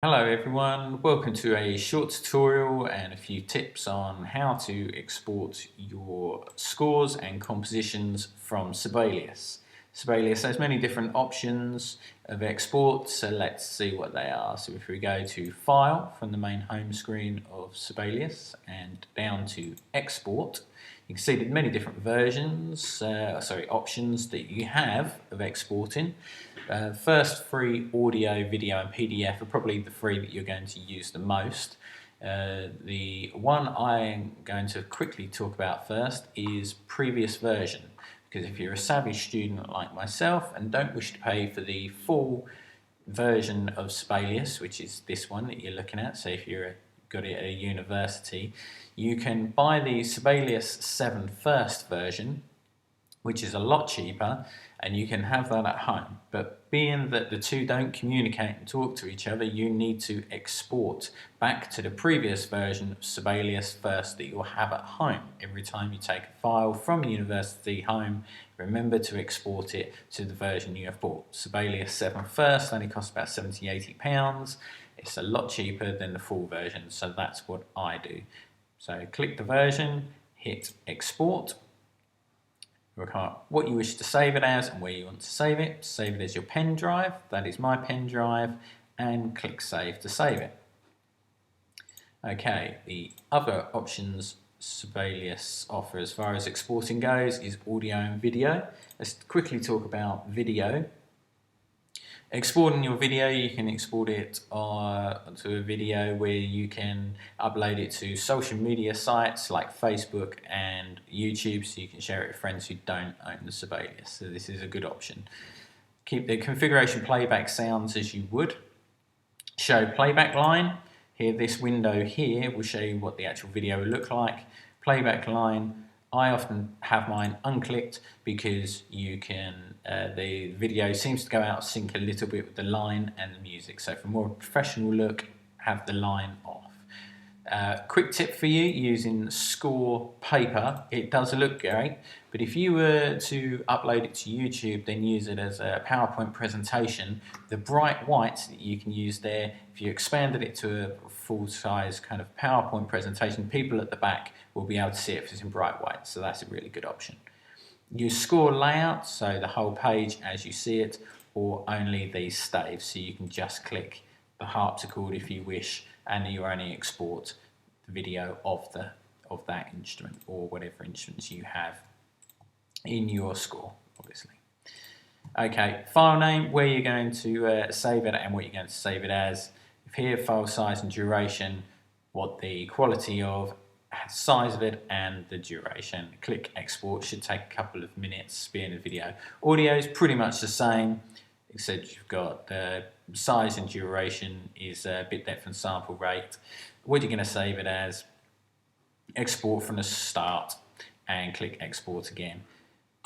Hello everyone, welcome to a short tutorial and a few tips on how to export your scores and compositions from Sibelius. Sibelius has many different options of export, so let's see what they are. So if we go to File from the main home screen of Sibelius and down to Export, you can see the many different options that you have of exporting. First three, audio, video and PDF, are probably the three that you're going to use the most. The one I'm going to quickly talk about first is previous version, because if you're a savvy student like myself and don't wish to pay for the full version of Sibelius, which is this one that you're looking at, so if you're got it at a university, you can buy the Sibelius 7 first version, which is a lot cheaper, and you can have that at home. But being that the two don't communicate and talk to each other, you need to export back to the previous version of Sibelius first that you'll have at home. Every time you take a file from university home, remember to export it to the version you have bought. Sibelius 7 first only costs about £70–80. It's a lot cheaper than the full version, so that's what I do. So click the version, hit export. Record what you wish to save it as and where you want to save it. Save it as your pen drive, that is my pen drive, and click save to save it. Okay, the other options Sibelius offer as far as exporting goes is audio and video. Let's quickly talk about video. Exporting your video, you can export it to a video where you can upload it to social media sites like Facebook and YouTube, so you can share it with friends who don't own the Sibelius. So this is a good option. Keep the configuration playback sounds as you would. Show playback line. Here, this window here will show you what the actual video will look like. Playback line. I often have mine unclicked because you can, the video seems to go out of sync a little bit with the line and the music. So for a more professional look, have the line off. Quick tip for you, using score paper, it does look great, but if you were to upload it to YouTube, then use it as a PowerPoint presentation, the bright whites that you can use there, if you expanded it to a full-size kind of PowerPoint presentation, people at the back will be able to see it if it's in bright white, so that's a really good option. Use score layout, so the whole page as you see it, or only these staves, so you can just click the harpsichord if you wish, and you only export the video of that instrument or whatever instruments you have in your score, obviously. Okay, file name, where you're going to save it and what you're going to save it as. If here, file size and duration, what the quality of, size of it and the duration. Click export, should take a couple of minutes being a video. Audio is pretty much the same, except you've got the size and duration is a bit different sample rate. What you're going to save it as, export from the start and click export again.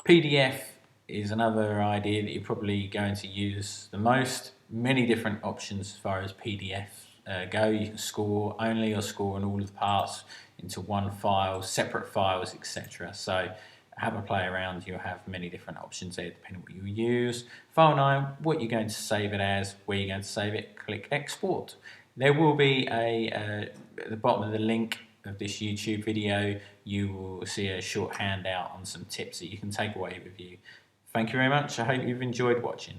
PDF is another idea that you're probably going to use the most. Many different options as far as PDF go. You can score only or score in all of the parts into one file, separate files, etc. So have a play around, you'll have many different options there depending on what you use. File name, what you're going to save it as, where you're going to save it, click export. There will be at the bottom of the link of this YouTube video, you will see a short handout on some tips that you can take away with you. Thank you very much, I hope you've enjoyed watching.